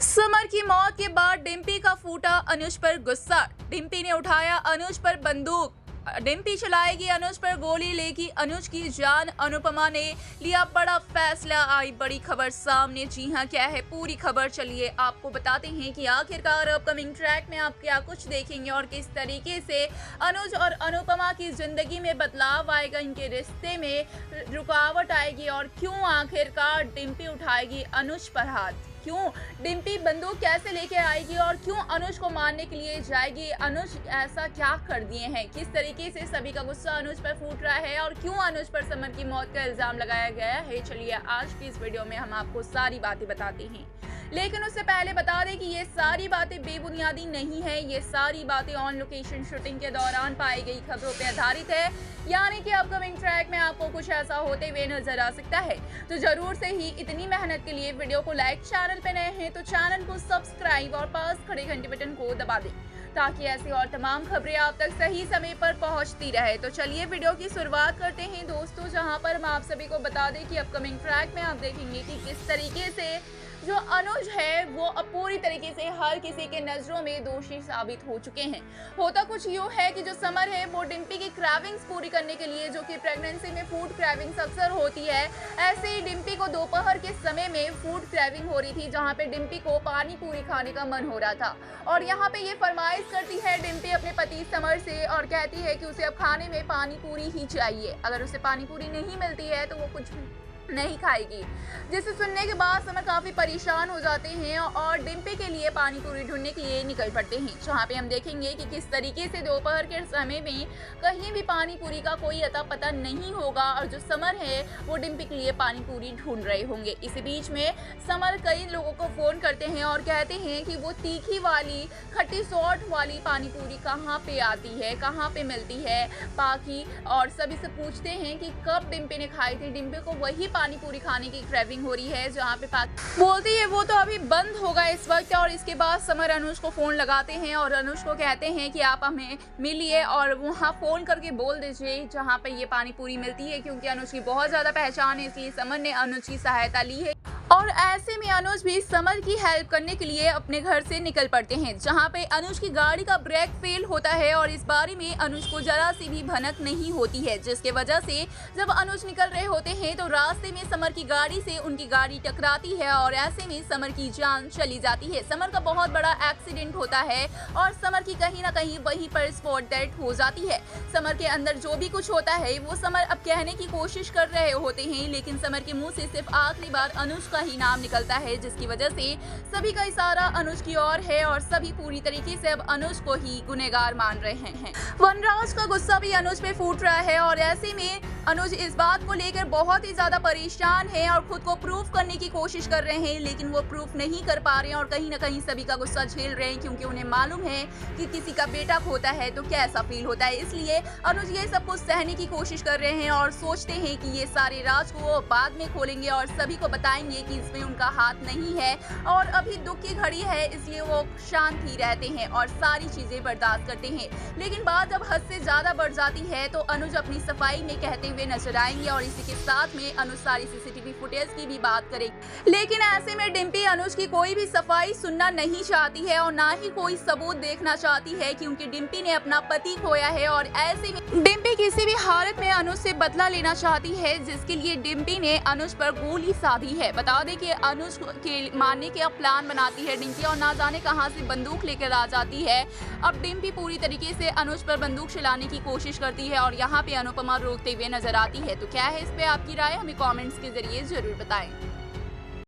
Summer की मौत के बाद डिम्पी का फूटा अनुज पर गुस्सा। डिम्पी ने उठाया अनुज पर बंदूक। डिम्पी चलाएगी अनुज पर गोली, लेगी अनुज की जान। अनुपमा ने लिया बड़ा फैसला, आई बड़ी खबर सामने। जी हां, क्या है पूरी खबर, चलिए आपको बताते हैं कि आखिरकार अपकमिंग ट्रैक में आप क्या कुछ देखेंगे और किस तरीके से अनुज और अनुपमा की जिंदगी में बदलाव आएगा, इनके रिश्ते में रुकावट आएगी और क्यों आखिरकार डिम्पी उठाएगी अनुज पर हाथ। क्यों डिम्पी बंदूक कैसे लेके आएगी और क्यों अनुज को मारने के लिए जाएगी। अनुज ऐसा क्या कर दिए हैं, किस तरीके से सभी का गुस्सा अनुज पर फूट रहा है और क्यों अनुज पर समर की मौत का इल्जाम लगाया गया है। चलिए आज की इस वीडियो में हम आपको सारी बातें बताते हैं, लेकिन उससे पहले बता दें कि ये सारी बातें बेबुनियादी नहीं है। ये सारी बातें ऑन लोकेशन शूटिंग के दौरान पाई गई खबरों पर आधारित है, यानी कि अपकमिंग ट्रैक में आपको कुछ ऐसा होते हुए नजर आ सकता है। तो जरूर से ही इतनी मेहनत के लिए वीडियो को लाइक, चैनल पे नए हैं तो चैनल को सब्सक्राइब और पास खड़े घंटे बटन को दबा दें, ताकि ऐसी और तमाम खबरें आप तक सही समय पर पहुंचती रहे। तो चलिए वीडियो की शुरुआत करते हैं दोस्तों, जहां पर हम आप सभी को बता दें कि अपकमिंग ट्रैक में आप देखेंगे कि किस तरीके से जो अनुज है वो अब पूरी तरीके से हर किसी के नजरों में दोषी साबित हो चुके हैं। होता कुछ यूँ है कि जो समर है वो डिम्पी की क्रेविंग्स पूरी करने के लिए, जो कि प्रेगनेंसी में फूड क्रेविंग्स अक्सर होती है, ऐसे ही डिम्पी को दोपहर के समय में फूड क्रेविंग हो रही थी, जहां पे डिम्पी को पानी पूरी खाने का मन हो रहा था। और यहाँ पे ये फरमाइश करती है डिम्पी अपने पति समर से और कहती है कि उसे अब खाने में पानी पूरी ही चाहिए। अगर उसे पानी पूरी नहीं मिलती है तो वो कुछ नहीं खाएगी, जिसे सुनने के बाद समर काफी परेशान हो जाते हैं और डिम्पी के लिए पानी पूरी ढूंढने के लिए निकल पड़ते हैं। जहां पे हम देखेंगे कि किस तरीके से दोपहर के समय में कहीं भी पानी पूरी का कोई अता पता नहीं होगा और जो समर है वो डिम्पी के लिए पानी पूरी ढूंढ रहे होंगे। इसी बीच में समर कई लोगों को फोन करते हैं और कहते हैं कि वो तीखी वाली, खट्टी सॉल्ट वाली पानी पूरी कहाँ पे आती है, कहाँ पे मिलती है बाकी, और सभी से पूछते हैं कि कब डिम्पी ने खाई थी। डिम्पी को वही पानी पूरी खाने की क्रेविंग हो रही है, जहाँ पे बोलती है वो तो अभी बंद होगा इस वक्त। और इसके बाद समर अनुज को फोन लगाते हैं और अनुज को कहते हैं कि आप हमें मिलिए और वहाँ फोन करके बोल दीजिए जहाँ पे ये पानी पूरी मिलती है, क्योंकि अनुज की बहुत ज्यादा पहचान है, इसलिए समर ने अनुज की सहायता ली है। और ऐसे में अनुज भी समर की हेल्प करने के लिए अपने घर से निकल पड़ते हैं, जहां पे अनुज की गाड़ी का ब्रेक फेल होता है और इस बारे में अनुज को जरा सी भी भनक नहीं होती है, जिसके वजह से जब अनुज निकल रहे होते हैं तो रास्ते में समर की गाड़ी से उनकी गाड़ी टकराती है और ऐसे में समर की जान चली जाती है। समर का बहुत बड़ा एक्सीडेंट होता है और समर की कहीं ना कहीं वहीं पर स्पॉट डेथ हो जाती है। समर के अंदर जो भी कुछ होता है वो समर अब कहने की कोशिश कर रहे होते हैं, लेकिन समर के मुंह से सिर्फ आखिरी बार अनुज का ही नाम निकलता है, जिसकी वजह से सभी का इशारा अनुज की ओर है और सभी पूरी तरीके से अब अनुज को ही गुनहगार मान रहे हैं। वनराज का गुस्सा भी अनुज पे फूट रहा है और ऐसे में अनुज इस बात को लेकर बहुत ही ज्यादा परेशान है और खुद को प्रूफ करने की कोशिश कर रहे हैं, लेकिन वो प्रूफ नहीं कर पा रहे हैं और कहीं ना कहीं सभी का गुस्सा झेल रहे हैं, क्योंकि उन्हें मालूम है कि किसी का बेटा खोता है तो कैसा फील होता है। इसलिए अनुज ये सब कुछ सहने की कोशिश कर रहे हैं और सोचते हैं कि ये सारे राज को वो बाद में खोलेंगे और सभी को बताएंगे कि इसमें उनका हाथ नहीं है और अभी दुख की घड़ी है, इसलिए वो शांत ही रहते हैं और सारी चीजें बर्दाश्त करते हैं। लेकिन बात जब हद से ज्यादा बढ़ जाती है तो अनुज अपनी सफाई में कहते हुए नजर आएंगे और इसी के साथ में अनुज सारी सीसीटीवी फुटेज की भी बात करेगी। लेकिन ऐसे में डिम्पी अनुज की कोई भी सफाई सुनना नहीं चाहती है और ना ही कोई सबूत देखना चाहती है, क्योंकि डिम्पी ने अपना पति खोया है और ऐसे में डिम्पी किसी भी हालत में अनुज से बदला लेना चाहती है, जिसके लिए डिम्पी ने अनुज पर गोली साधी है। बता दें कि अनुज के मारने के प्लान बनाती है डिम्पी और ना जाने कहां से बंदूक लेकर आ जाती है। अब डिम्पी पूरी तरीके से अनुज पर बंदूक चलाने की कोशिश करती है और यहाँ पे अनुपमा रोकते हुए नजर आती है। तो क्या है इस पे आपकी राय, हमें कमेंट्स के जरिए जरूर बताएं।